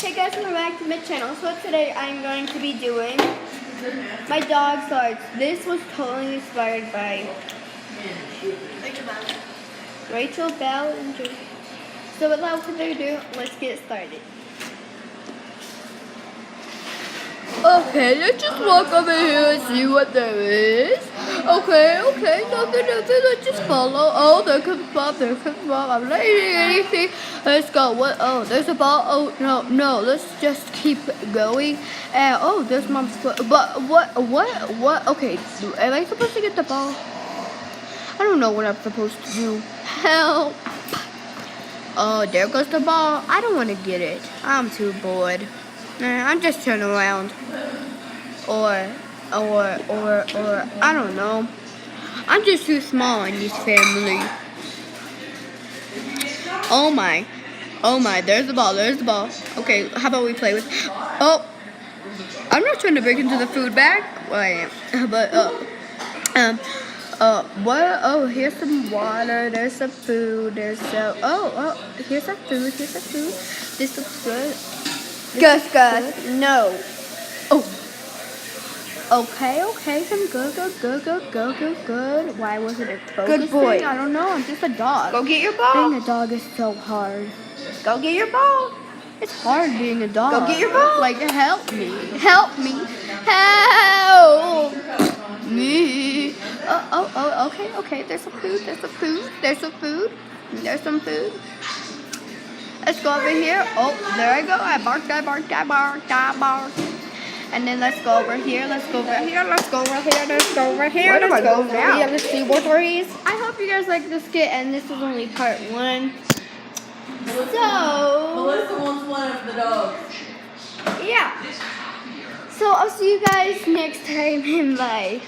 Hey guys, welcome back to my channel. So today I'm going to be doing my dog slides. This was totally inspired by Rachel Bell and Drew. So without further ado, let's get started. Okay, let's just walk over here and see what there is. Okay, nothing, let's just follow. Oh, there comes Bob, I'm not eating anything. Let's go. What? Oh, there's a ball. Oh, no, let's just keep going. Oh, there's Mom's foot. But what? Okay, am I supposed to get the ball? I don't know what I'm supposed to do. Help. Oh, there goes the ball. I don't want to get it. I'm too bored. Nah, I'm just turning around. Or, I don't know. I'm just too small in this family. Oh my, there's the ball. Okay, how about we play with, oh, I'm not trying to break into the food bag. Well, I am, but, what? Oh, here's some water, there's some food, here's some food. This looks good. Gus, no. Oh. Okay, some good. Why wasn't it focusing? Good boy. I don't know, I'm just a dog. Go get your ball. Being a dog is so hard. Go get your ball. It's hard being a dog. Go get your ball. Like, help me. Help me. Help me. Okay, there's some food. Let's go over here. Oh, there I go. I barked. And then let's go over here. Let's go over here. Let's go over here. Where do I go now? Let's see what there is. I hope you guys like this skit, and this is only part 1. So, Melissa wants one of the dogs. yeah. So I'll see you guys next time, and bye.